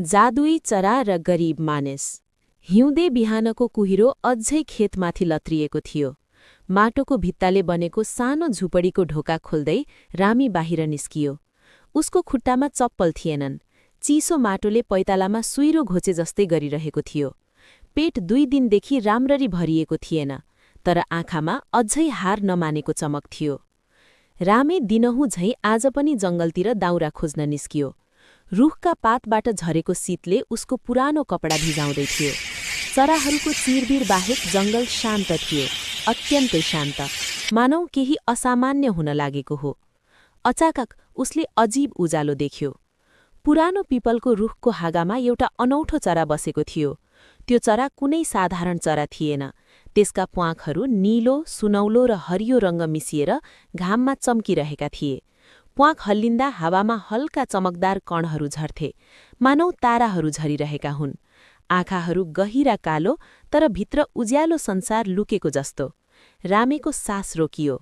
जादुई चरा र गरीब मानिस। हिउँदे बिहानको कुहिरो अझै खेतमाथि लत्रिएको थियो। माटोको भित्ताले बनेको सानो झुपडीको ढोका खोल्दै रामी बाहिर निस्कियो। उसको खुट्टामा चप्पल थिएनन्। चिसो माटोले पैतालामा सुइरो घोचे जस्तै गरिरहेको थियो। पेट 2 दिनदेखि राम्ररी भरिएको थिएन, तर आँखामा अझै हार नमानेको चमक थियो। रामे दिनहुँ झैं आज पनि जंगलतिर दाउरा खोज्न निस्कियो। रुखका पातबाट झरेको शीतले उसको पुरानो कपडा भिजाउँदै थियो। चराहरूको चिरबिर बाहेक जंगल शान्त थियो, अत्यन्तै शान्त, मानौ केही असामान्य हुन लागेको हो। अचानक उसले अजीब उज्यालो देख्यो। पुरानो पिपलको रुखको हाँगामा एउटा अनौठो चरा बसेको थियो। त्यो चरा कुनै साधारण चरा थिएन। त्यसका प्वाँखहरू नीलो, सुनौलो र हरियो रंग मिसिएर घाममा चम्किरहेका थिए। प्वाँख हल्लिँदा हावामा हल्का चमकदार कणहरू झर्थे, मानौ ताराहरू झरिरहेका हुन्। आँखाहरू गहिरा कालो, तर भित्र उज्यालो संसार लुकेको जस्तो। रामेको सास रोकियो।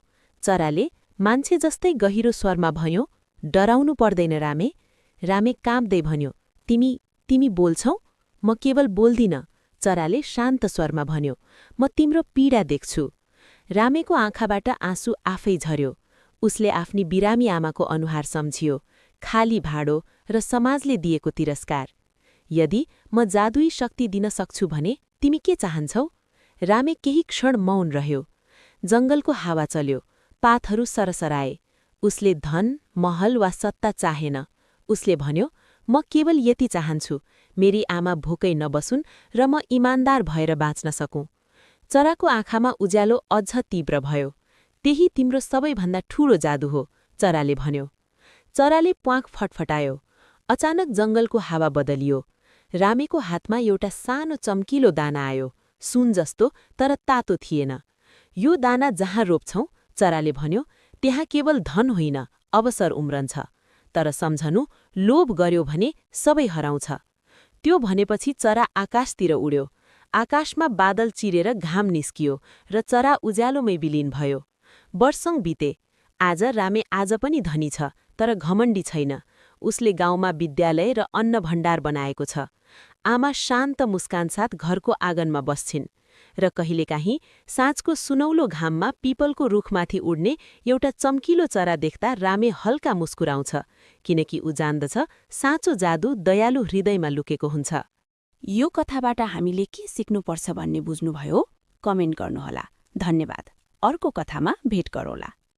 चराले मान्छे जस्तै गहिरो स्वरमा भन्यो, डराउनु पर्दैन रामे। रामे काँप्दै भन्यो, तिमी बोल्छौ? म केवल बोल्दिन। चराले शान्त स्वरमा भन्यो, म तिम्रो पीडा देख्छु। रामेको आँखाबाट आँसु आफै झर्यो। उसले आफ्नी बिरामी आमाको अनुहार सम्झियो, खाली भाडो र समाजले दिएको तिरस्कार। यदि म जादुई शक्ति दिन सक्छु भने तिमी के चाहन्छौ? रामे केही क्षण मौन रह्यो। जंगलको हावा चल्यो, पातहरू सरसराए। उसले धन, महल वा सत्ता चाहेन। उसले भन्यो, म केवल यति चाहन्छु, मेरी आमा भोकै नबसुन् र म इमान्दार भएर बाँच्न सकूँ। चराको आँखामा उज्यालो अझ तीव्र भयो। त्यही तिम्रो सबैभन्दा ठूलो जादु हो, चराले भन्यो। चराले प्वाँख फटफटायो। अचानक जंगलको हावा बदलियो। रामेको हातमा एउटा सानो चम्किलो दाना आयो, सुन जस्तो, तर तातो थिएन। यो दाना जहाँ रोप्छौ, चराले भन्यो, त्यहाँ केवल धन होइन, अवसर उम्रन्छ। तर सम्झनु, लोभ गर्यो भने सबै हराउँछ। त्यो भनेपछि चरा आकाशतिर उड्यो। आकाशमा बादल चिरेर घाम निस्कियो र चरा उज्यालोमै विलीन भयो। वर्षौं बिते। आज रामे आज पनि धनी छ, तर घमण्डी छैन। उसले गाउँमा विद्यालय र अन्न भण्डार बनाएको छ। आमा शान्त मुस्कानसाथ घरको आँगनमा बस्छिन् र कहिलेकाहीँ साँझको सुनौलो घाममा पिपलको रुखमाथि उड्ने एउटा चम्किलो चरा देख्दा रामे हल्का मुस्कुराउँछ, किनकि उ जान्दछ साँचो जादु दयालु हृदयमा लुकेको हुन्छ। यो कथाबाट हामीले के सिक्नुपर्छ भन्ने बुझ्नुभयो? कमेन्ट गर्नुहोला। धन्यवाद। अर्को कथामा भेट गरौँला।